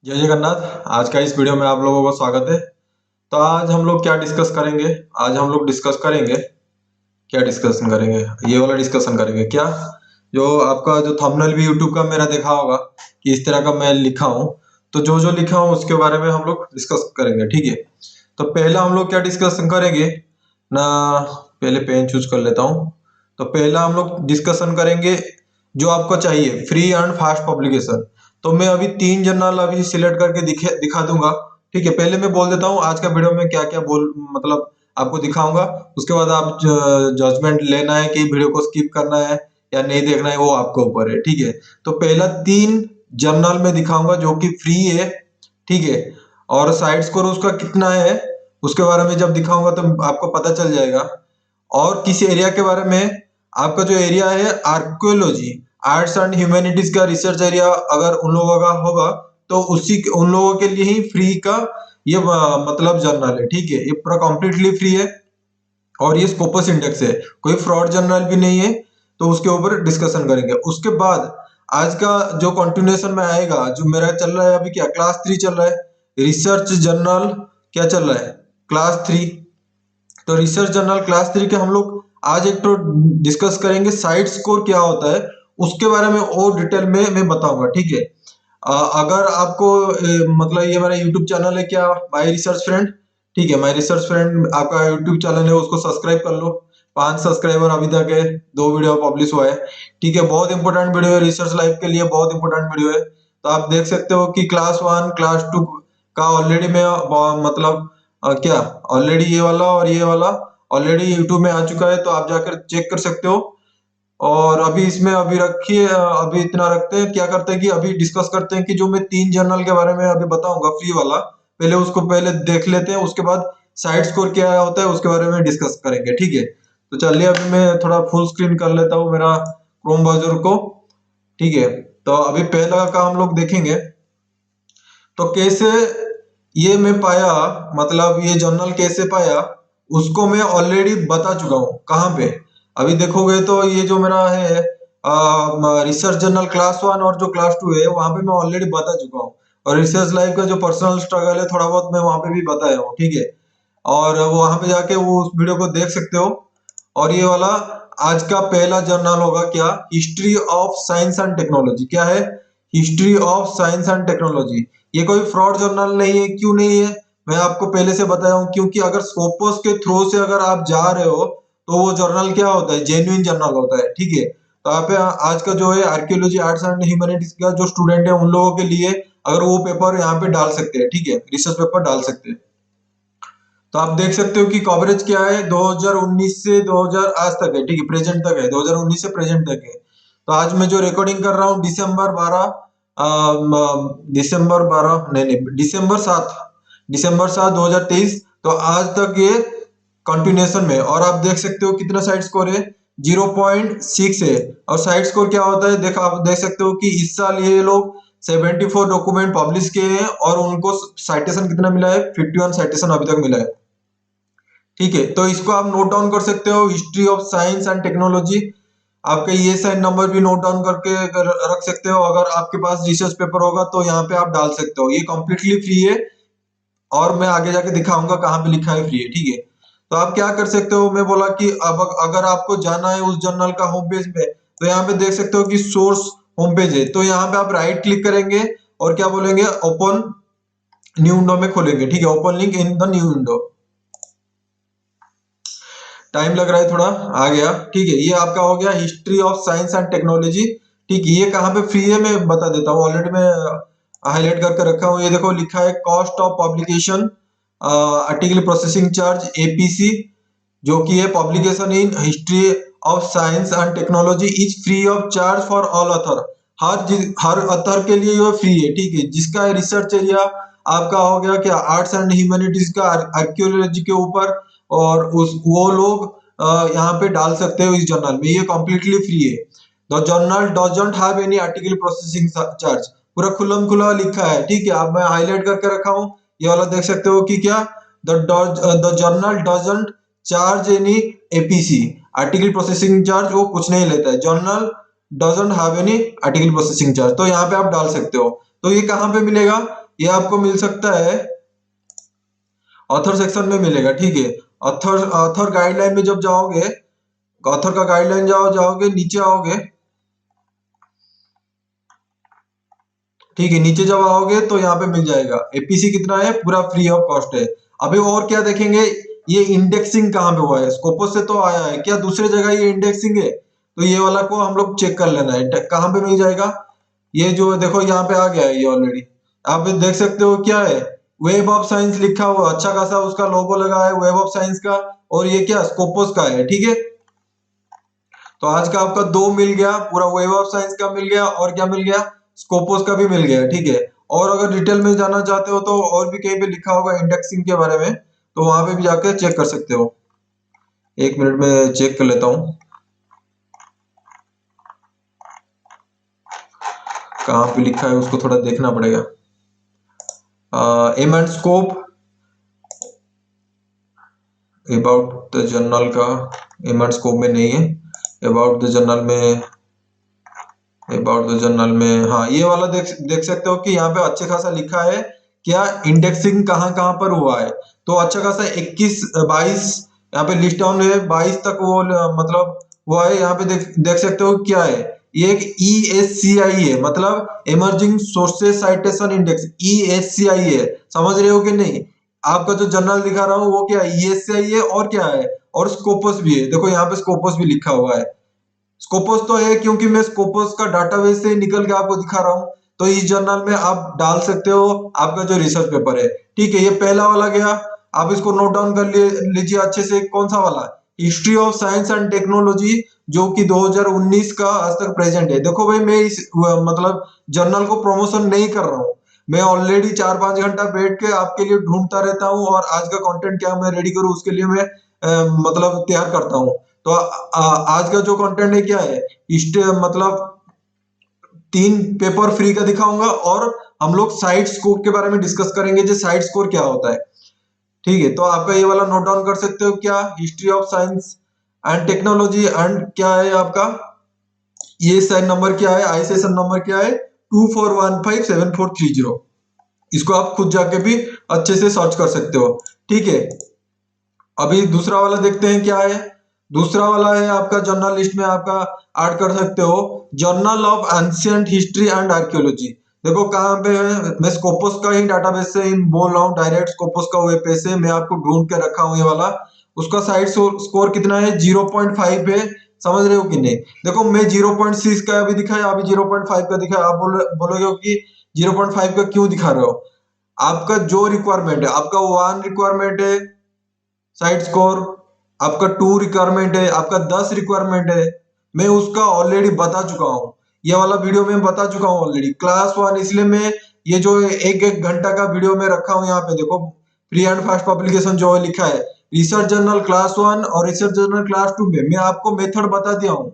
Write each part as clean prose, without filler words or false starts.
जय जगन्नाथ। आज का इस वीडियो में आप लोगों का स्वागत है। तो आज हम लोग क्या डिस्कस करेंगे? आज हम लोग डिस्कस करेंगे, क्या डिस्कशन करेंगे? ये वाला डिस्कशन करेंगे क्या, जो आपका जो थंबनेल भी यूट्यूब का मेरा देखा होगा कि इस तरह का मैं लिखा हूँ। तो जो जो लिखा हूँ उसके बारे में हम लोग डिस्कस करेंगे, ठीक है। तो पहला हम लोग क्या डिस्कशन करेंगे ना, पहले पेन चूज कर लेता हूँ। तो पहला हम लोग डिस्कशन करेंगे जो आपको चाहिए, फ्री एंड फास्ट पब्लिकेशन। तो मैं अभी 3 जर्नल अभी सिलेक्ट करके दिखा दूंगा, ठीक है। पहले मैं बोल देता हूँ आज का वीडियो में क्या क्या बोल मतलब आपको दिखाऊंगा। उसके बाद आप जजमेंट लेना है कि वीडियो को स्किप करना है या नहीं देखना है, वो आपके ऊपर है, ठीक है। तो पहला 3 जर्नल में दिखाऊंगा जो कि फ्री है, ठीक है। और साइड स्कोर उसका कितना है उसके बारे में जब दिखाऊंगा तो आपको पता चल जाएगा। और किस एरिया के बारे में, आपका जो एरिया है आर्कियोलॉजी, आर्ट्स एंड ह्यूमैनिटीज का रिसर्च एरिया अगर उन लोगों का होगा तो उन लोगों के लिए ही फ्री का ये मतलब जर्नल है, ठीक है। ये पूरा कंप्लीटली फ्री है और ये स्कोपस इंडेक्स है, कोई फ्रॉड जर्नल भी नहीं है। तो उसके ऊपर डिस्कशन करेंगे। उसके बाद आज का जो कंटिन्यूएशन में आएगा, जो मेरा चल रहा है अभी, क्या क्लास 3 चल रहा है, रिसर्च जर्नल क्या चल रहा है, क्लास 3। तो रिसर्च जर्नल क्लास 3 के हम लोग आज एक तो डिस्कस करेंगे साइड स्कोर क्या होता है, उसके बारे में और डिटेल में मैं बताऊंगा, ठीक है। अगर आपको मतलब ये मेरा यूट्यूब चैनल है क्या, माय रिसर्च फ्रेंड, ठीक है। माय रिसर्च फ्रेंड आपका यूट्यूब चैनल है, उसको सब्सक्राइब कर लो। 5 सब्सक्राइबर अभी तक है, 2 वीडियो पब्लिश हुआ है, ठीक है। बहुत इंपॉर्टेंट वीडियो है, रिसर्च लाइफ के लिए बहुत इंपॉर्टेंट वीडियो है। तो आप देख सकते हो कि क्लास 1 क्लास 2 का ऑलरेडी मैं मतलब क्या ऑलरेडी ये वाला और ये वाला ऑलरेडी यूट्यूब में आ चुका है, तो आप जाकर चेक कर सकते हो। और अभी इसमें अभी रखिए, अभी इतना रखते हैं। क्या करते हैं कि अभी डिस्कस करते हैं कि जो मैं 3 जर्नल के बारे में अभी बताऊंगा फ्री वाला, पहले उसको पहले देख लेते हैं। उसके बाद साइड स्कोर क्या होता है उसके बारे में डिस्कस करेंगे, ठीक है। तो चलिए अभी मैं थोड़ा फुल स्क्रीन कर लेता हूँ मेरा क्रोम ब्राउजर को, ठीक है। तो अभी पहला का हम लोग देखेंगे। तो कैसे ये मैं पाया, मतलब ये जर्नल कैसे पाया उसको मैं ऑलरेडी बता चुका हूँ। कहाँ पे, अभी देखोगे तो ये जो मेरा है रिसर्च जर्नल क्लास 1 और जो क्लास 2 है वहां पे मैं ऑलरेडी बता चुका हूँ। और रिसर्च लाइफ का जो पर्सनल स्ट्रगल है थोड़ा बहुत मैं वहां पे भी बताया हूँ, ठीक है। और वो वहां पे जाके वो उस वीडियो को देख सकते हो। और ये वाला आज का पहला जर्नल होगा क्या, history of science and technology. क्या है, history of science and technology. ये कोई फ्रॉड जर्नल नहीं है। क्यों नहीं है, मैं आपको पहले से बताया हूँ। क्योंकि अगर स्कोपस के थ्रू से अगर आप जा रहे हो तो वो जर्नल क्या होता है, जेन्युइन जर्नल होता है, ठीक है। तो आप आज का जो है आर्कियोलॉजी आर्ट्स एंड ह्यूमैनिटीज का जो स्टूडेंट है उन लोगों के लिए अगर वो पेपर यहाँ पे डाल सकते हैं, ठीक है, रिसर्च पेपर डाल सकते हैं। तो आप देख सकते हो कि कवरेज क्या है, 2019 से 2000 आज तक है, ठीक है, प्रेजेंट तक है, 2019 से प्रेजेंट तक है। तो आज मैं जो रिकॉर्डिंग कर रहा हूँ दिसंबर 12, दिसंबर 12 नहीं नहीं दिसंबर 7 2023। तो आज तक ये कंटिन्यूएशन में। और आप देख सकते हो कितना साइड स्कोर है, 0.6 है। और साइड स्कोर क्या होता है, देखो आप देख सकते हो कि इस साल ये लोग 74 डॉक्यूमेंट पब्लिश किए हैं और उनको साइटेशन कितना मिला है, 51 साइटेशन अभी तक मिला है, ठीक है। तो इसको आप नोट डाउन कर सकते हो, history of science and technology. आपका ये साइन नंबर भी नोट डाउन करके रख सकते हो। अगर आपके पास रिसर्च पेपर होगा तो यहाँ पे आप डाल सकते हो। ये कम्प्लीटली फ्री है और मैं आगे जाके दिखाऊंगा कहाँ पे लिखा है फ्री है, ठीक है। तो आप क्या कर सकते हो, मैं बोला कि अब अगर आपको जाना है उस जर्नल का होम पेज पे, तो यहाँ पे देख सकते हो कि सोर्स होम पेज है। तो यहाँ पे आप राइट क्लिक करेंगे और क्या बोलेंगे, ओपन न्यू विंडो में खोलेंगे, ठीक है, open link in the new window. Time लग रहा है थोड़ा, आ गया, ठीक है। ये आपका हो गया history of science and technology, ठीक है। ये कहाँ पे फ्री है मैं बता देता हूँ, ऑलरेडी मैं हाईलाइट करके रखा हूँ। ये देखो लिखा है cost of publication article processing charge APC, जो कि है publication in history of science and technology is free of charge for all author. Her author के लिए ये फ्री है, ठीक है। जिसका रिसर्च एरिया आपका हो गया क्या, आर्ट्स एंड ह्यूमैनिटीज का, आर्कियोलॉजी के ऊपर, और उस वो लोग यहाँ पे डाल सकते हो इस जर्नल में। ये कम्प्लीटली फ्री है। The journal doesn't have any article processing charge, पूरा खुल्लम खुला लिखा है, ठीक है। अब मैं हाईलाइट करके रखा हूँ, ये वाला देख सकते हो कि क्या, the journal doesn't charge any APC, article processing charge वो कुछ नहीं लेता है। Journal doesn't have any article processing charge, तो यहाँ पे आप डाल सकते हो। तो ये कहाँ पे मिलेगा, ये आपको मिल सकता है ऑथर सेक्शन में मिलेगा, ठीक है। ऑथर ऑथर गाइडलाइन में जब जाओगे, ऑथर का गाइडलाइन जाओगे, नीचे आओगे, ठीक है। नीचे जब आओगे तो यहाँ पे मिल जाएगा एपीसी कितना है, पूरा फ्री ऑफ कॉस्ट है। अभी और क्या देखेंगे, ये इंडेक्सिंग कहाँ पे हुआ है, स्कोपस से तो आया है, क्या दूसरे जगह ये इंडेक्सिंग है, तो ये वाला को हम लोग चेक कर लेना है कहाँ पे मिल जाएगा। ये जो देखो यहाँ पे आ गया है ये ऑलरेडी, आप देख सकते हो क्या है, वेब ऑफ साइंस लिखा हुआ, अच्छा खासा उसका लोगो लगा है वेब ऑफ साइंस का, और ये क्या स्कोपस का है, ठीक है। तो आज का आपका दो मिल गया, पूरा वेब ऑफ साइंस का मिल गया, और क्या मिल गया, स्कोपोस का भी मिल गया, ठीक है। और अगर डिटेल में जाना चाहते हो तो और भी कहीं पे लिखा होगा इंडेक्सिंग के बारे में, तो वहां पे भी जाकर चेक कर सकते हो। एक मिनट में चेक कर लेता हूँ कहाँ पे लिखा है, उसको थोड़ा देखना पड़ेगा। Aim and scope about the journal का, एम एंड स्कोप में नहीं है, अबाउट द जर्नल में, अबाउट द जर्नल में, हाँ ये वाला देख सकते हो कि यहाँ पे अच्छे खासा लिखा है क्या इंडेक्सिंग कहाँ कहाँ पर हुआ है। तो अच्छा खासा 21 22 यहाँ पे लिस्ट डाउन है, 22 तक वो मतलब वो है। यहाँ पे देख सकते हो क्या है, ये एक ESCI है, मतलब emerging sources citation index, ESCI है, समझ रहे हो कि नहीं। आपका जो जर्नल दिखा रहा हूँ वो क्या है, ESCI है, और क्या है, और स्कोपस भी है, देखो यहाँ पे स्कोपस भी लिखा हुआ है। स्कोपस तो है क्योंकि मैं स्कोपस का डाटाबेस से निकल के आपको दिखा रहा हूँ, तो इस जर्नल में आप डाल सकते हो आपका जो रिसर्च पेपर है, ठीक है। ये पहला वाला गया, आप इसको नोट डाउन कर लीजिए अच्छे से, कौन सा वाला, history of science and technology, जो कि 2019 का आज तक प्रेजेंट है। देखो भाई मैं इस मतलब जर्नल को प्रमोशन नहीं कर रहा हूँ, मैं ऑलरेडी 4-5 घंटा बैठ के आपके लिए ढूंढता रहता हूँ, और आज का कंटेंट क्या मैं रेडी करूँ उसके लिए मैं मतलब तैयार करता हूँ। तो आज का जो कंटेंट है क्या है, मतलब 3 पेपर फ्री का दिखाऊंगा, और हम लोग साइड स्कोर के बारे में डिस्कस करेंगे, जो साइड स्कोर क्या होता है, ठीक है। तो आपका ये वाला नोट डाउन कर सकते हो, क्या history of science and technology, and क्या है आपका, ये साइन नंबर क्या है, आई सेशन नंबर क्या है, 24157430। इसको आप खुद जाके भी अच्छे से सर्च कर सकते हो, ठीक है। अभी दूसरा वाला देखते हैं क्या है। दूसरा वाला है आपका जर्नल लिस्ट में आपका ऐड कर सकते हो, journal of ancient history and archaeology. देखो कहाँ पे है, मैं स्कोपस का ही डाटाबेस से ही बोल रहा हूँ, डायरेक्ट स्कोपस का वेब पेज से मैं आपको ढूंढ के रखा हूँ ये वाला। उसका साइड स्कोर कितना है, 0.5 है, समझ रहे हो कि नहीं। देखो मैं 0.6 का अभी दिखाया, अभी 0.5 का दिखाया, आप बोलोगे कि 0.5 का क्यों दिखा रहे हो। आपका जो रिक्वायरमेंट है, आपका 1 रिक्वायरमेंट है साइड स्कोर, आपका 2 रिक्वायरमेंट है, आपका 10 रिक्वायरमेंट है, मैं उसका ऑलरेडी बता चुका हूँ, ये वाला वीडियो में बता चुका हूँ ऑलरेडी। क्लास 1 इसलिए मैं ये जो एक एक घंटा का वीडियो में रखा हूँ, यहाँ पे देखो फ्री एंड फास्ट पब्लिकेशन जो है लिखा है, रिसर्च जर्नल क्लास 1 और रिसर्च जर्नल क्लास 2 में मैं आपको मेथड बता दिया हूँ,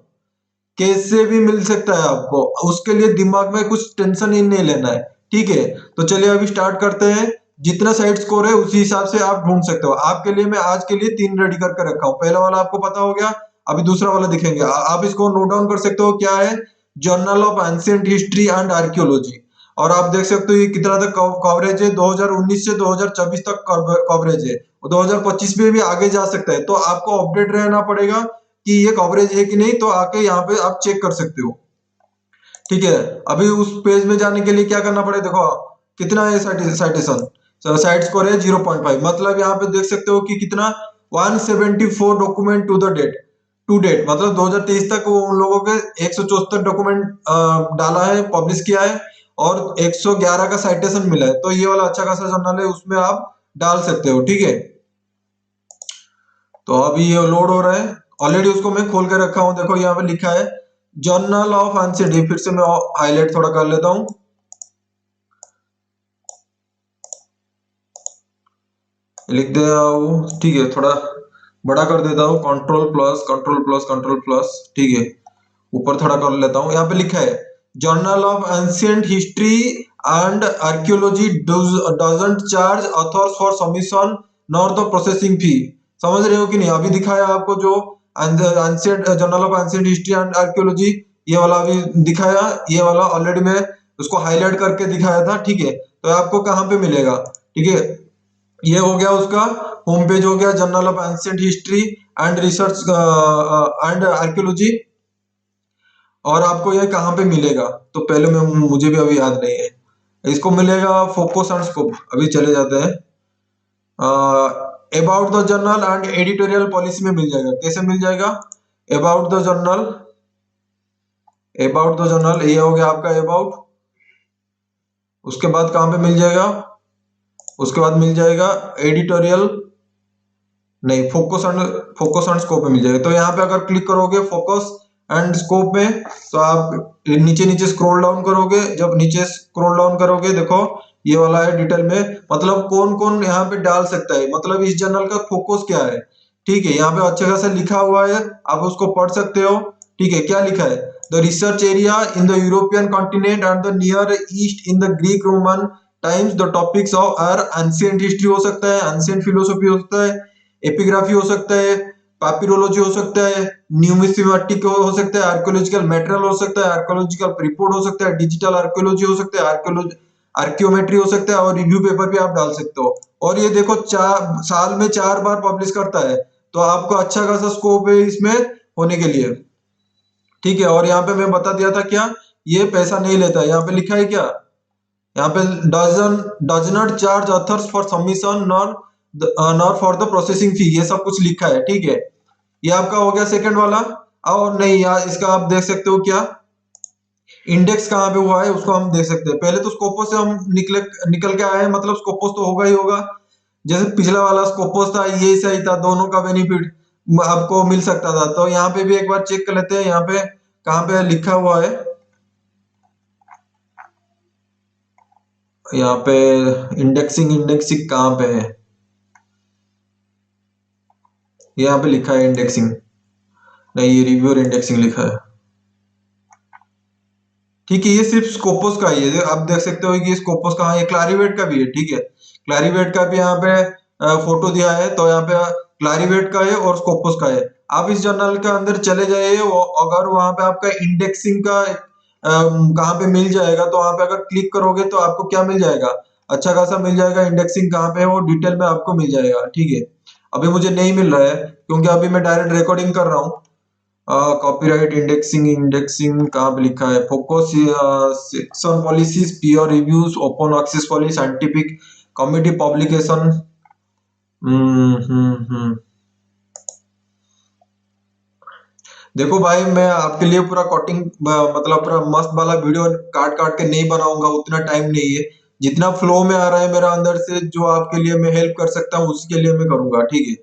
कैसे भी मिल सकता है आपको, उसके लिए दिमाग में कुछ टेंशन ही नहीं लेना है, ठीक है। तो चलिए अभी स्टार्ट करते हैं, जितना साइड स्कोर है उसी हिसाब से आप ढूंढ सकते हो। आपके लिए मैं आज के लिए 3 रेडी करके रखा हूँ, पहला वाला आपको पता हो गया, अभी दूसरा वाला दिखेंगे, आप इसको नोट डाउन कर सकते हो, क्या है, journal of ancient history and archaeology. और आप देख सकते हो ये कितना तक कवरेज है, 2019 से 2024 तक कवरेज है, और 2025 में भी आगे जा सकता है, तो आपको अपडेट रहना पड़ेगा कि ये कवरेज है कि नहीं, तो आके यहाँ पे आप चेक कर सकते हो, ठीक है। अभी उस पेज में जाने के लिए क्या करना पड़ेगा, देखो कितना है साइटेशन, साइट स्कोर है 0.5, मतलब यहाँ पे देख सकते हो कि कितना 174 डॉक्यूमेंट टू डेट, मतलब 2023 तक वो उन लोगों के 174 डॉक्यूमेंट डाला है, पब्लिश किया है, और 111 का साइटेशन मिला है। तो ये वाला अच्छा खासा जर्नल है, उसमें आप डाल सकते हो, ठीक है। तो अभी ये लोड हो रहा है, ऑलरेडी उसको मैं खोल के रखा हूं, देखो यहाँ पे लिखा है जर्नल ऑफ एंशिएंट, फिर से मैं हाईलाइट थोड़ा कर लेता हूँ, लिख दे रहा हूँ, ठीक है, थोड़ा बड़ा कर देता हूँ, control plus control plus control plus, ठीक है। ऊपर थोड़ा कर लेता हूँ, यहाँ पे लिखा है journal of ancient history and archaeology doesn't charge authors for submission nor the processing fee. समझ रहे हो कि नहीं, अभी दिखाया आपको जो ancient journal of ancient history and archaeology, ये वाला अभी दिखाया, ये वाला ऑलरेडी मैं उसको हाईलाइट करके दिखाया था, ठीक है। तो आपको कहाँ पे मिलेगा, ठीक है। ये हो गया उसका होम पेज, हो गया journal of ancient history and research and archaeology. और आपको ये कहाँ पे मिलेगा, तो पहले मैं मुझे भी अभी याद नहीं है। इसको मिलेगा फोकस एंड स्कोप। अभी चले जाते हैं, about the journal and editorial policy में मिल जाएगा। कैसे मिल जाएगा, about the journal, about the journal ये हो गया आपका अबाउट। उसके बाद कहाँ पे मिल जाएगा, उसके बाद मिल जाएगा एडिटोरियल, नहीं फोकस एंड स्कोप में मिल जाएगा। तो यहाँ पे अगर क्लिक करोगे फोकस एंड स्कोप में, तो आप नीचे नीचे स्क्रॉल डाउन करोगे। जब नीचे स्क्रॉल डाउन करोगे देखो ये वाला है डिटेल में, मतलब कौन कौन यहाँ पे डाल सकता है, मतलब इस जर्नल का फोकस क्या है, ठीक है। यहाँ पे अच्छे खासा लिखा हुआ है, आप उसको पढ़ सकते हो, ठीक है। क्या लिखा है, the research area in the European continent and the Near East in the Greek Roman times, the topics of our ancient history हो सकता है, एंशिएंट फिलोसफी हो सकता है, एपिग्राफी हो सकता है, पापिरोलॉजी हो सकता है, न्यूमिस्मेटिक हो सकता है, आर्कियोलॉजिकल मटेरियल हो सकता है, आर्कियोलॉजिकल रिपोर्ट हो सकता है, डिजिटल आर्कियोलॉजी हो सकता है, आर्कियोलॉजी आर्कियोमेट्री हो सकता है, और रिव्यू पेपर भी आप डाल सकते हो। और ये देखो साल में 4 बार पब्लिश करता है, तो आपको अच्छा खासा स्कोप है इसमें होने के लिए, ठीक है। और यहाँ पे मैं बता दिया था क्या, ये पैसा नहीं लेता। यहाँ पे लिखा है क्या, यहाँ पे does not charge authors for submission nor for the processing fee, ये सब कुछ लिखा है, ठीक है। ये आपका हो गया सेकंड वाला। और नहीं यार, इसका आप देख सकते हो क्या, इंडेक्स कहाँ पे हुआ है उसको हम देख सकते हैं। पहले तो स्कोपोस से हम निकल के आए हैं, मतलब स्कोपोस तो होगा ही होगा। जैसे पिछला वाला स्कोपोस था ये सही था, दोनों का बेनिफिट आपको मिल सकता था। तो यहाँ पे भी एक बार चेक कर लेते हैं, यहाँ पे कहाँ पे लिखा हुआ है, यहाँ पे इंडेक्सिंग, इंडेक्सिंग कहाँ पे है, यहाँ पे लिखा है इंडेक्सिंग, नहीं ये रिव्यू और इंडेक्सिंग लिखा है, ठीक है। ये सिर्फ स्कोपोस का ही है, आप देख सकते हो कि ये स्कोपोस का है, क्लारीवेट का भी है, ठीक है। क्लारीवेट का भी यहाँ पे फोटो दिया है, तो यहाँ पे क्लारीवेट का है और स्कोपोस का है। आप इस जर्नल के अंदर चले जाइए, अगर वहां पे आपका इंडेक्सिंग का कहाँ पे मिल जाएगा, तो वहां पे अगर क्लिक करोगे तो आपको क्या मिल जाएगा, अच्छा खासा मिल जाएगा। इंडेक्सिंग कहाँ पे है वो डिटेल में आपको मिल जाएगा, ठीक है। अभी मुझे नहीं मिल रहा है क्योंकि अभी मैं डायरेक्ट रिकॉर्डिंग कर रहा हूँ। कॉपीराइट इंडेक्सिंग, इंडेक्सिंग कहाँ पे लिखा है, focus section policies, peer reviews, open access policy, scientific committee publication. Hmm. देखो भाई, मैं आपके लिए पूरा कटिंग मतलब पूरा मस्त वाला वीडियो काट काट के नहीं बनाऊंगा, उतना टाइम नहीं है। जितना फ्लो में आ रहा है मेरा अंदर से, जो आपके लिए मैं हेल्प कर सकता हूँ उसके लिए मैं करूंगा, ठीक है।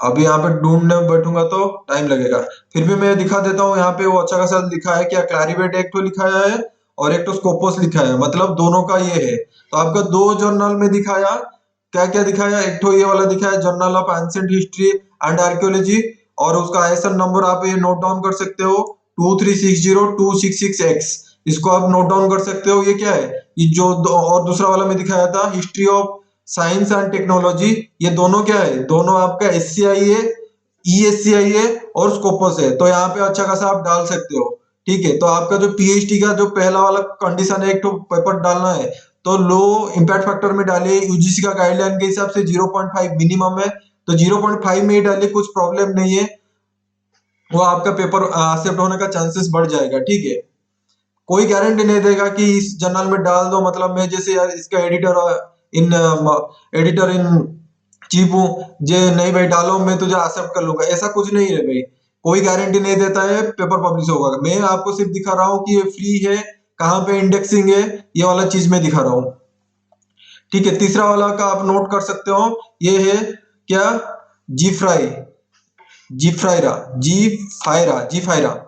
अभी यहाँ पे ढूंढने बैठूंगा तो टाइम लगेगा। फिर भी मैं दिखा देता हूँ, यहाँ पे वो अच्छा खासा लिखा है क्या, क्लैरिवेट एक तो लिखा है और एक तो स्कोपोस लिखा है, मतलब दोनों का ये है। तो आपका दो जर्नल में दिखाया, क्या क्या दिखाया, एक तो ये वाला दिखाया journal of ancient history and archaeology, और उसका आईएसएन नंबर आप ये नोट डाउन कर सकते हो, 23602666X। इसको आप नोट डाउन कर सकते हो। ये क्या है, ये जो और दूसरा वाला मैं दिखाया था history of science and technology, ये दोनों क्या है, दोनों आपका एससीआई है, ईएससीआई है और स्कोपस है। तो यहाँ पे अच्छा खासा आप डाल सकते हो, ठीक है। तो आपका जो पीएचडी का जो पहला वाला कंडीशन है, एक तो पेपर डालना है, तो लो इम्पैक्ट फैक्टर में डालिए, यूजीसी का गाइडलाइन के हिसाब से 0.5 मिनिमम है, तो 0.5 में ही डालिए, कुछ प्रॉब्लम नहीं है। वो आपका पेपर एक्सेप्ट होने का चांसेस बढ़ जाएगा, ठीक है। कोई गारंटी नहीं देगा कि इस जर्नल में डाल दो, मतलब मैं जैसे यार इसका इन एडिटर इन चीफ हूँ, जे नहीं भाई डालो मैं तुझे एक्सेप्ट कर लूंगा, ऐसा कुछ नहीं है भाई। कोई गारंटी नहीं देता है पेपर पब्लिश होगा। मैं आपको सिर्फ दिखा रहा हूँ कि ये फ्री है, कहाँ पे इंडेक्सिंग है, ये वाला चीज मैं दिखा रहा हूँ, ठीक है। तीसरा वाला का आप नोट कर सकते हो, ये है क्या, जी फ्राई, जी फायरा,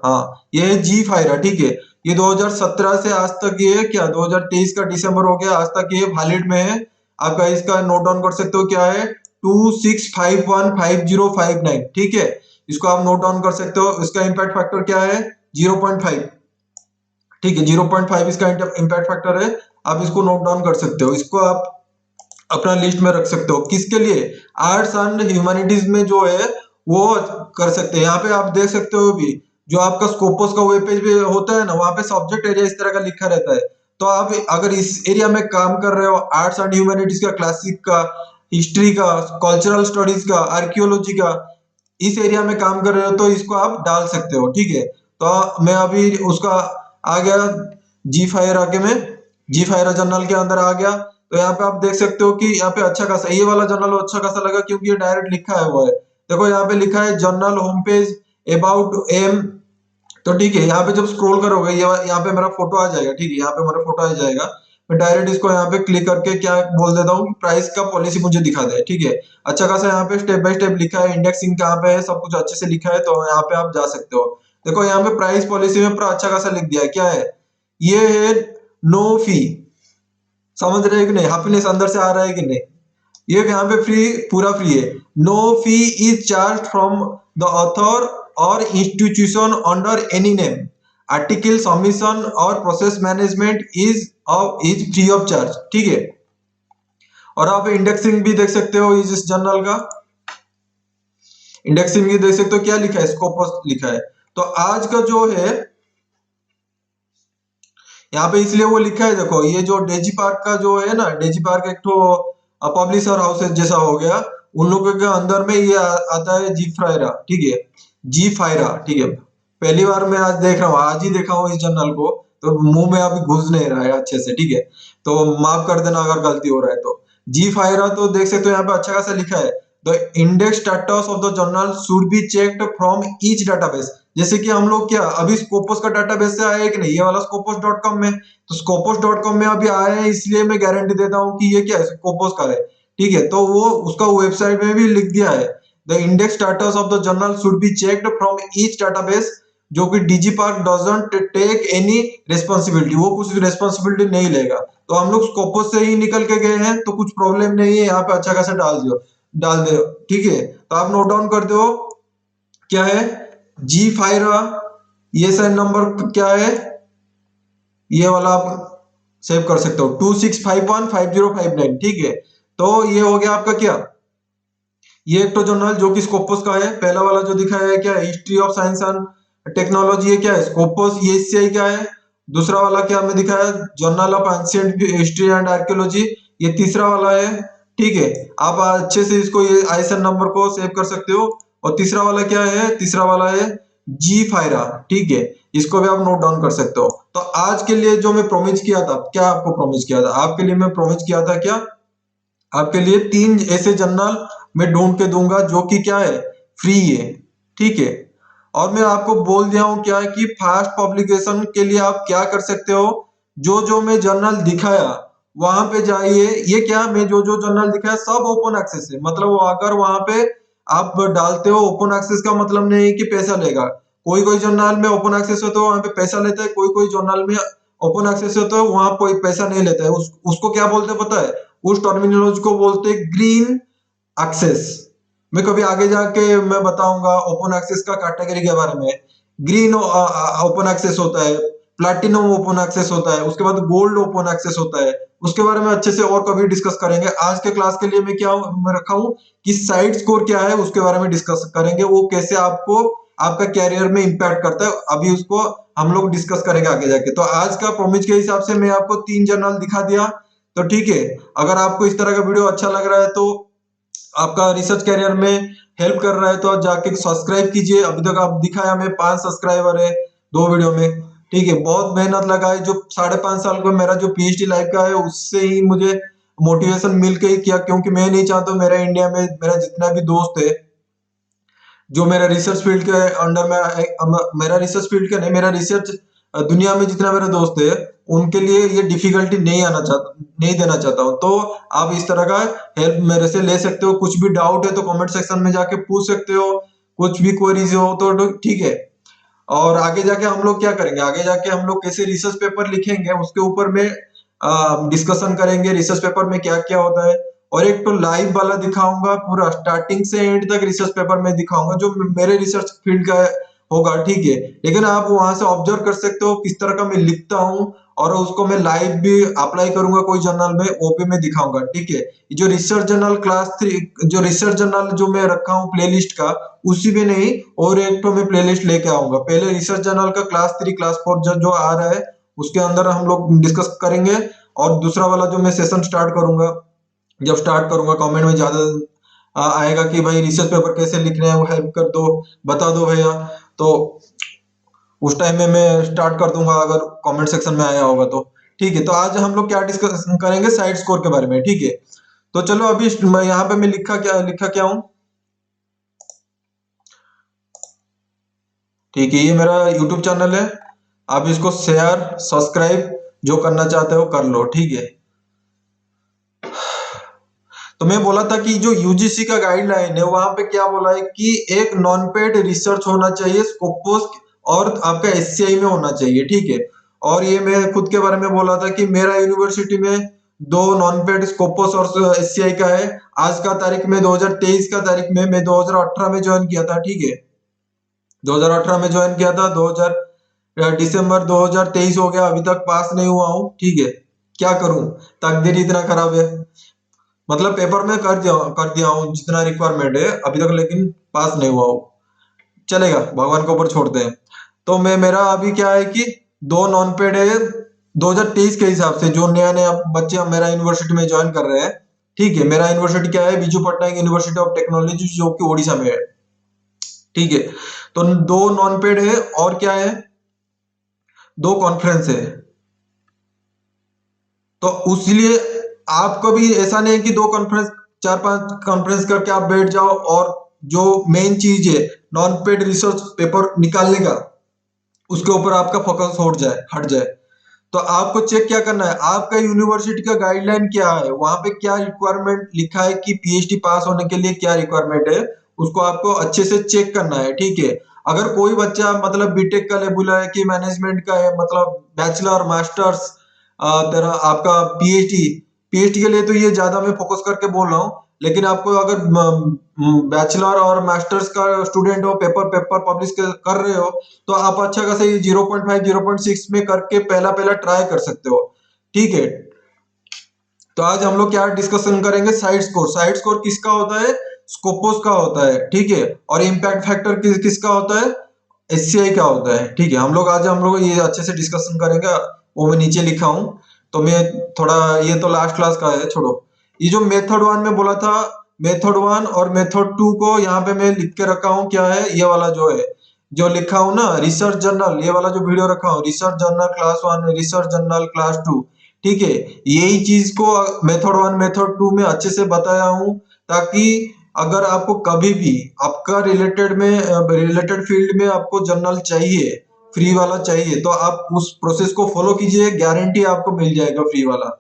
हाँ ये है जी फायरा, ठीक है। ये 2017 से आज तक, ये क्या 2023 का दिसंबर हो गया, आज तक ये वैलिड में है। आपका इसका नोट डाउन कर सकते हो, क्या है 26515059, ठीक है। इसको आप नोट डाउन कर सकते हो। इसका इम्पैक्ट फैक्टर क्या है, 0.5, ठीक है। 0.5 इसका इम्पैक्ट फैक्टर है। आप इसको नोट डाउन कर सकते हो, इसको आप अपना लिस्ट में रख सकते हो। किसके लिए, आर्ट्स एंड ह्यूमैनिटीज में जो है वो कर सकते हैं। यहाँ पे आप देख सकते हो भी, जो आपका स्कोपोस का वेब पेज भी होता है ना, वहाँ पे सब्जेक्ट एरिया इस तरह का लिखा रहता है। तो आप अगर इस एरिया में काम कर रहे हो, आर्ट्स एंड ह्यूमैनिटीज का, क्लासिक का, हिस्ट्री का, कल्चरल स्टडीज का, आर्कियोलॉजी का, इस एरिया में काम कर रहे हो तो इसको आप डाल सकते हो। ठीक है, तो मैं अभी उसका आ गया जी फायर आके मैं जी फायर जर्नल के अंदर आ गया। तो यहाँ पे आप देख सकते हो कि यहाँ पे अच्छा खासा ये वाला जर्नल अच्छा खासा लगा क्योंकि ये डायरेक्ट लिखा है वो है। देखो यहाँ पे लिखा है journal home page about aim. तो ठीक है, यहाँ पे जब स्क्रॉल करोगे ये यहाँ पे मेरा फोटो आ जाएगा। ठीक है, यहाँ पे मेरा फोटो आ जाएगा। मैं डायरेक्ट इसको यहाँ पे क्लिक करके क्या बोल देता हूँ, प्राइस का पॉलिसी मुझे दिखा दे। ठीक है, अच्छा खासा यहाँ पे स्टेप बाय स्टेप लिखा है, इंडेक्सिंग कहाँ पे है, सब कुछ अच्छे से लिखा है। तो यहाँ पे आप जा सकते हो। देखो यहाँ पे प्राइस पॉलिसी में पूरा अच्छा खासा लिख दिया है। क्या है ये है, नो फी। समझ रहे हैं कि नहीं, हैप्पीनेस अंदर से आ रहा है कि नहीं। ये यहाँ पे फ्री, पूरा फ्री है। No fee is charge from the author और institution under any name. Article submission और process management is free of charge. ठीक है, और आप इंडेक्सिंग भी देख सकते हो इस जर्नल का। इंडेक्सिंग भी देख सकते हो, क्या लिखा है, स्कोपस लिखा है। तो आज का जो है यहाँ पे इसलिए वो लिखा है, देखो ये जो डेजी पार्क का जो है ना, डेजी पार्क एक तो पब्लिशर हाउस जैसा हो गया, उन लोगों के अंदर में ये आता है जी फायरा। ठीक है, जी फायरा। ठीक है, पहली बार मैं आज देख रहा हूँ, आज ही देखा हूँ इस जर्नल को, तो मुंह में अभी घुस नहीं रहा है अच्छे से। ठीक है, तो माफ कर देना अगर गलती हो रहा है तो। जी फायरा तो देख सकते हो यहाँ पे अच्छा खासा लिखा है, the index status of the journal should be checked from each database. जैसे कि हम लोग क्या अभी स्कोपस का डाटाबेस से आए हैं कि नहीं, ये वाला scopus.com में, तो scopus.com में अभी आए हैं, इसलिए मैं गारंटी देता हूँ कि ये क्या है, scopus का है। ठीक है, तो वो उसका वेबसाइट में भी लिख दिया है, the index status of the journal should be checked from each database, जो कि डिजीपार्क डजंट टेक एनी रिस्पॉन्सिबिलिटी, वो कुछ रिस्पॉन्सिबिलिटी नहीं लेगा। तो हम लोग स्कोपस से ही निकल के गए हैं, तो कुछ प्रॉब्लम नहीं है, यहाँ पे अच्छा खासा डाल दो। ठीक है, तो आप नोट डाउन कर दो क्या है, जी फायरा, ये साइन नंबर क्या है, ये वाला आप सेव कर सकते हो, 26515059। ठीक है, तो ये हो गया आपका क्या, ये एक तो जर्नल जो कि स्कोपस का है। पहला वाला जो दिखाया है क्या, history of science and technology, ये क्या है, स्कोपस, ये एससीआई का है। दूसरा वाला क्या हमें दिखाया, journal of ancient history and archaeology, ये तीसरा वाला है। ठीक है, आप अच्छे से इसको ये आईएसएन नंबर को सेव कर सकते हो। और तीसरा वाला क्या है, तीसरा वाला है जी फायरा। ठीक है, इसको भी आप नोट डाउन कर सकते हो। तो आज के लिए जो मैं प्रॉमिस किया था, क्या आपको प्रॉमिस किया था, आपके लिए मैं प्रॉमिस किया था क्या, आपके लिए 3 ऐसे जर्नल मैं ढूंढ के दूंगा जो कि क्या है, फ्री है। ठीक है, और मैं आपको बोल दिया हूं क्या है कि फास्ट पब्लिकेशन के लिए आप क्या कर सकते हो, जो जो मैं जर्नल दिखाया वहां पे जाइए। ये क्या, मैं जो जो जर्नल दिखाया सब ओपन एक्सेस है, मतलब वो अगर वहां पे आप डालते हो, ओपन एक्सेस का मतलब नहीं है कि पैसा लेगा। कोई कोई जर्नल में ओपन एक्सेस हो तो वहां पे पैसा लेता है, कोई कोई जर्नल में ओपन एक्सेस हो तो वहां कोई पैसा नहीं लेता है। उसको क्या बोलते हैं पता है, उस टर्मिनोलॉजी को बोलते हैं ग्रीन एक्सेस। मैं कभी आगे जाके मैं बताऊंगा ओपन एक्सेस का कैटेगरी के बारे में। ग्रीन ओपन एक्सेस होता है, प्लैटिनम ओपन एक्सेस होता है, उसके बाद गोल्ड ओपन एक्सेस होता है। उसके बारे में अच्छे से और कभी डिस्कस करेंगे। आज के क्लास के लिए मैं क्या मैं रखा हूँ कि साइड स्कोर क्या है उसके बारे में डिस्कस करेंगे, वो कैसे आपको आपका कैरियर में इंपैक्ट करता है, अभी उसको हम लोग डिस्कस करेंगे आगे जाके। तो आज का प्रॉमिस के हिसाब से मैं आपको 3 जर्नल दिखा दिया। तो ठीक है, अगर आपको इस तरह का वीडियो अच्छा लग रहा है, तो आपका रिसर्च कैरियर में हेल्प कर रहा है, तो जाके सब्सक्राइब कीजिए। अभी तक आप दिखाया हमें 5 सब्सक्राइबर है 2 वीडियो में। ठीक है, बहुत मेहनत लगा है, जो 5.5 साल का मेरा जो पीएचडी लाइफ का है उससे ही मुझे मोटिवेशन मिल के ही किया, क्योंकि मैं नहीं चाहता मेरा इंडिया में मेरा जितना भी दोस्त है जो मेरा रिसर्च फील्ड के अंडर में, मेरा रिसर्च फील्ड का नहीं, मेरा रिसर्च दुनिया में जितना मेरे दोस्त है उनके लिए ये डिफिकल्टी नहीं देना चाहता हूँ। तो आप इस तरह का हेल्प मेरे से ले सकते हो। कुछ भी डाउट है तो कमेंट सेक्शन में जाके पूछ सकते हो, कुछ भी क्वेरीज हो तो ठीक है। और आगे जाके हम लोग क्या करेंगे, आगे जाके हम लोग कैसे रिसर्च पेपर लिखेंगे उसके ऊपर में डिस्कशन करेंगे, रिसर्च पेपर में क्या क्या होता है। और एक तो लाइव वाला दिखाऊंगा, पूरा स्टार्टिंग से एंड तक रिसर्च पेपर में दिखाऊंगा जो मेरे रिसर्च फील्ड का होगा। ठीक है, लेकिन आप वहां से ऑब्जर्व कर सकते हो किस तरह का मैं लिखता हूँ, और उसको मैं लाइव भी अप्लाई करूंगा कोई जर्नल में, वो भी मैं दिखाऊंगा। ठीक है, जो रिसर्च जर्नल क्लास 3, जो रिसर्च जर्नल जो मैं रखा हूँ प्लेलिस्ट का, उसी में नहीं और एक तो मैं प्लेलिस्ट लेके आऊंगा। पहले रिसर्च जर्नल का क्लास 3 क्लास 4 जो आ रहा है उसके अंदर हम लोग डिस्कस करेंगे। और दूसरा वाला जो मैं सेशन स्टार्ट करूंगा, जब स्टार्ट करूंगा कमेंट में ज्यादा आएगा कि भाई रिसर्च पेपर कैसे लिख रहे हैं, वो हेल्प कर दो, बता दो भैया, तो उस टाइम में मैं स्टार्ट कर दूंगा अगर कमेंट सेक्शन में आया होगा तो। ठीक है, तो आज हम लोग क्या डिस्कस करेंगे, साइड स्कोर के बारे में। ठीक है, तो चलो अभी मैं यहाँ पे मैं लिखा क्या हूँ। ठीक है, ये मेरा यूट्यूब चैनल है, आप इसको शेयर सब्सक्राइब जो करना चाहते हो कर लो। ठीक है, तो मैं बोला था कि जो यूजीसी का गाइडलाइन है वहां पे क्या बोला है कि एक नॉन पेड रिसर्च होना चाहिए स्कोपस, और आपका एससीआई में होना चाहिए। ठीक है, और ये मैं खुद के बारे में बोला था कि मेरा यूनिवर्सिटी में दो नॉन पेड स्कोपस और एससीआई का है। आज का तारीख में 2023 का तारीख में मैं 2018 में ज्वाइन किया था। ठीक है, 2018 में ज्वाइन किया था, 2000 दिसंबर 2023 हो गया, अभी तक पास नहीं हुआ हूँ। ठीक है, क्या करूं, तकदीर इतना खराब है। मतलब पेपर में कर दिया हूँ जितना रिक्वायरमेंट है अभी तक, लेकिन पास नहीं हुआ हूँ। चलेगा, भगवान के ऊपर छोड़ते हैं। तो मैं मेरा अभी क्या है कि दो नॉन पेड है 2023 के हिसाब से, जो नया नया बच्चे मेरा यूनिवर्सिटी में ज्वाइन कर रहे हैं। ठीक है, मेरा यूनिवर्सिटी क्या है, Biju Patnaik university of technology, जो कि उड़ीसा में है। ठीक है, तो दो नॉन पेड है और क्या है, दो कॉन्फ्रेंस है। तो उसलिए आपको भी ऐसा नहीं है कि दो कॉन्फ्रेंस, चार पांच कॉन्फ्रेंस करके आप बैठ जाओ और जो मेन चीज है नॉन पेड रिसर्च पेपर निकालने का, उसके ऊपर आपका फोकस हट जाए। तो आपको चेक क्या करना है, आपका यूनिवर्सिटी का गाइडलाइन क्या है, वहां पे क्या रिक्वायरमेंट लिखा है कि पीएचडी पास होने के लिए क्या रिक्वायरमेंट है, उसको आपको अच्छे से चेक करना है। ठीक है, अगर कोई बच्चा मतलब बीटेक का लेवल है कि मैनेजमेंट का है, मतलब बैचलर मास्टर्स, तेरा आपका पीएचडी, पीएचडी के लिए तो ये ज्यादा मैं फोकस करके बोल रहा हूँ। लेकिन आपको अगर बैचलर और मास्टर्स का स्टूडेंट हो, पेपर पेपर पब्लिश कर रहे हो, तो आप अच्छा खासा ये 0.5 0.6 में करके पहला पहला ट्राई कर सकते हो। ठीक है, तो आज हम लोग क्या डिस्कशन करेंगे, साइड स्कोर। साइड स्कोर किसका होता है, स्कोपोस का होता है। ठीक है, और इम्पैक्ट फैक्टर किसका होता है, एससीआई का होता है। ठीक है, हम लोग ये अच्छे से डिस्कशन करेंगे, वो मैं नीचे लिखा हूं। तो मैं थोड़ा, ये तो लास्ट क्लास का है, छोड़ो। ये जो मेथड वन में बोला था, मेथड वन और मेथड टू को यहाँ पे मैं लिख के रखा हूँ, क्या है ये वाला जो है, जो लिखा हूं ना रिसर्च जर्नल, ये वाला जो वीडियो रखा हूँ, research journal class one, research journal class two. ठीक है, यही चीज को मेथड वन मेथड टू में अच्छे से बताया हूँ, ताकि अगर आपको कभी भी आपका रिलेटेड फील्ड में आपको जर्नल चाहिए, फ्री वाला चाहिए, तो आप उस प्रोसेस को फॉलो कीजिए, गारंटी आपको मिल जाएगा फ्री वाला।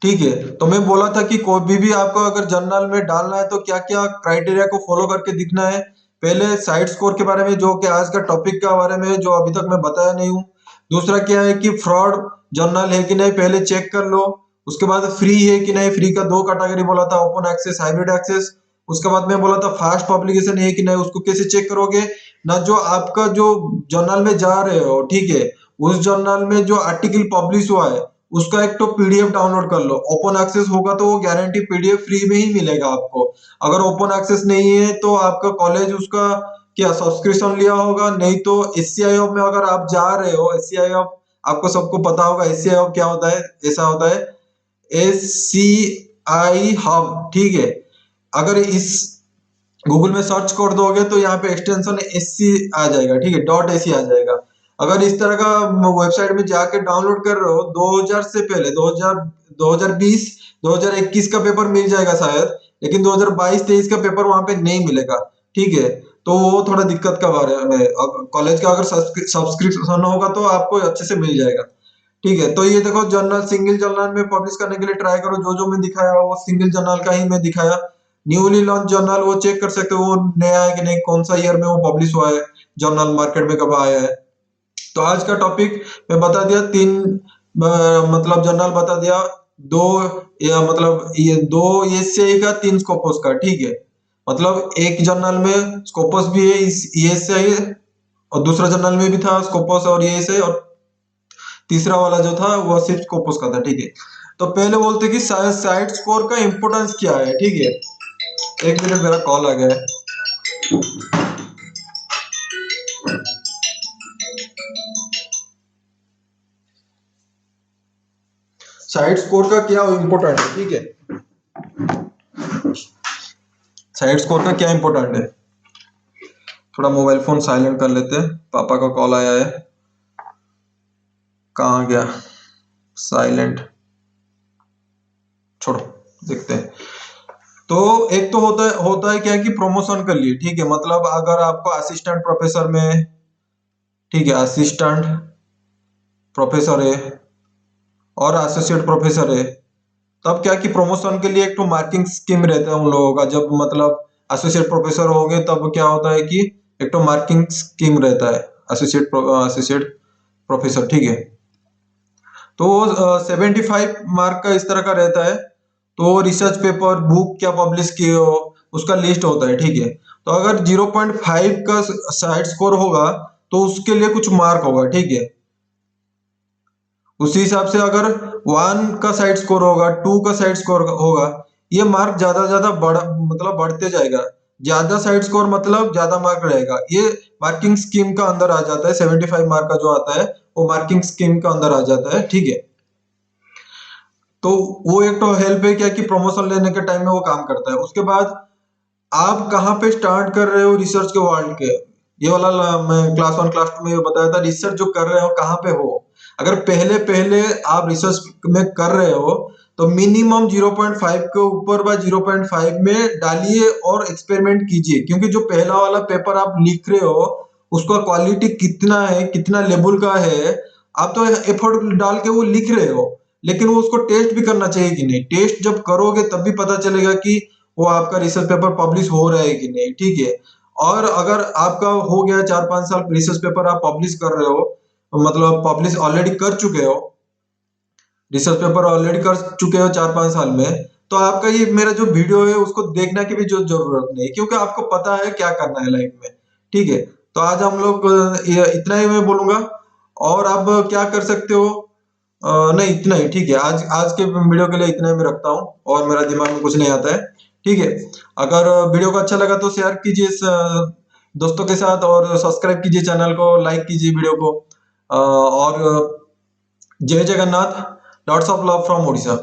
ठीक है, तो मैं बोला था कि कोई भी आपको अगर जर्नल में डालना है तो क्या क्या क्राइटेरिया को फॉलो करके दिखना है। पहले साइड स्कोर के बारे में, जो कि आज का टॉपिक के बारे में, जो अभी तक मैं बताया नहीं हूँ। दूसरा क्या है कि फ्रॉड जर्नल है कि नहीं, पहले चेक कर लो। उसके बाद फ्री है कि नहीं, फ्री का दो कैटेगरी बोला था, ओपन एक्सेस, हाइब्रिड एक्सेस। उसके बाद मैं बोला था फास्ट पब्लिकेशन है कि नहीं, उसको कैसे चेक करोगे ना, जो आपका जो जर्नल में जा रहे हो, ठीक है, उस जर्नल में जो आर्टिकल पब्लिश हुआ है उसका एक तो पीडीएफ डाउनलोड कर लो। ओपन एक्सेस होगा तो वो गारंटी पीडीएफ फ्री में ही मिलेगा आपको। अगर ओपन एक्सेस नहीं है तो आपका कॉलेज उसका क्या सब्सक्रिप्शन लिया होगा, नहीं तो एससीआई में अगर आप जा रहे हो, एससीआई आपको सबको पता होगा एससीआई क्या होता है, ऐसा होता है एससीआई हब। ठीक है, अगर इस गूगल में सर्च कर दोगे तो यहाँ पे एक्सटेंशन एससी आ जाएगा। ठीक है, डॉट एसी आ जाएगा। अगर इस तरह का वेबसाइट में जाके डाउनलोड कर रहे हो 2000 से पहले, 2020 2021 का पेपर मिल जाएगा शायद, लेकिन 2022-23 का पेपर वहां पे नहीं मिलेगा। ठीक है, तो वो थोड़ा दिक्कत का बारे में, कॉलेज का अगर सब्सक्रिप्शन होगा तो आपको अच्छे से मिल जाएगा। ठीक है, तो ये देखो जर्नल, सिंगल जर्नल में पब्लिश करने के लिए ट्राई करो, जो जो मैं दिखाया वो सिंगल जर्नल का ही मैं दिखाया। न्यूली लॉन्च जर्नल वो चेक कर सकते हो वो नया है कि नहीं, कौन सा ईयर में वो पब्लिश हुआ है, जर्नल मार्केट में कब आया है। तो आज का टॉपिक मैं बता दिया, तीन मतलब जर्नल बता दिया, दो या मतलब ये दो एससीआई का, तीन स्कोपस का। ठीक है, मतलब एक जर्नल में स्कोपस भी है, इस एएसआई, और दूसरा जर्नल में भी था स्कोपस और एएसआई, और तीसरा वाला जो था वो सिर्फ स्कोपस का था। ठीक है, तो पहले बोलते कि साइड स्कोर का इंपोर्टेंस क्या है। ठीक है, एक मिनट मेरा कॉल आ गया है। साइड स्कोर का क्या इंपॉर्टेंट है, ठीक है। साइड स्कोर का क्या इंपॉर्टेंट है। थोड़ा मोबाइल फोन साइलेंट कर लेते हैं, पापा का कॉल आया है। कहाँ गया, साइलेंट, छोड़ो, देखते हैं। तो एक तो होता है क्या कि प्रमोशन के लिए, ठीक है, मतलब अगर आपको असिस्टेंट प्रोफेसर में, ठीक है, असिस्टेंट प्रोफेसर है और एसोसिएट प्रोफेसर है, तब क्या कि प्रमोशन के लिए एक तो मार्किंग स्कीम रहता है उन लोगों का। जब मतलब एसोसिएट प्रोफेसर हो गए तब क्या होता है कि एक तो मार्किंग स्कीम रहता है, एसोसिएट प्रोफेसर, ठीक है। तो 75 मार्क का इस तरह का रहता है। तो रिसर्च पेपर, बुक क्या पब्लिश किए हो, उसका लिस्ट होता है, ठीक है। तो अगर 0.5 का साइड स्कोर होगा तो उसके लिए कुछ मार्क होगा, ठीक है। उसी हिसाब से अगर 1 का साइड स्कोर होगा, 2 का साइड स्कोर होगा, ये मार्क ज्यादा बढ़ मतलब बढ़ते जाएगा। ज्यादा साइड स्कोर मतलब ज्यादा मार्क रहेगा। ये मार्किंग स्कीम का अंदर आ जाता है। 75 मार्क का जो आता है वो मार्किंग स्कीम का अंदर आ जाता है, ठीक है। तो वो एक तो हेल्प है क्या कि प्रमोशन लेने के टाइम में वो काम करता है। उसके बाद आप कहाँ पे स्टार्ट कर रहे हो रिसर्च के वर्ल्ड के, ये वाला मैं क्लास 1 क्लास 2 में बताया था। रिसर्च जो कर रहे हो कहाँ पे हो, अगर पहले पहले आप रिसर्च में कर रहे हो तो मिनिमम 0.5 के ऊपर व 0.5 में डालिए और एक्सपेरिमेंट कीजिए। क्योंकि जो पहला वाला पेपर आप लिख रहे हो उसका क्वालिटी कितना है, कितना लेवल का है, आप तो एफर्ट डाल के वो लिख रहे हो, लेकिन वो उसको टेस्ट भी करना चाहिए कि नहीं। टेस्ट जब करोगे तब भी पता चलेगा कि वो आपका रिसर्च पेपर पब्लिश हो रहा है कि नहीं, ठीक है। और अगर आपका हो गया 4-5 साल रिसर्च पेपर आप पब्लिश कर रहे हो, मतलब पब्लिश ऑलरेडी कर चुके हो, रिसर्च पेपर ऑलरेडी कर चुके हो 4-5 साल में, तो आपका ये मेरा जो वीडियो है उसको देखने की भी जो जरूरत नहीं, क्योंकि आपको पता है क्या करना है लाइफ में, ठीक है। तो आज हम लोग इतना ही मैं बोलूंगा। और अब क्या कर सकते हो, नहीं इतना ही, ठीक है। आज आज के वीडियो के लिए इतना ही मैं रखता हूँ, और मेरा दिमाग में कुछ नहीं आता है, ठीक है। अगर वीडियो को अच्छा लगा तो शेयर कीजिए दोस्तों के साथ, और सब्सक्राइब कीजिए चैनल को, लाइक कीजिए वीडियो को। और जय Jagannath, lots of love from Orissa.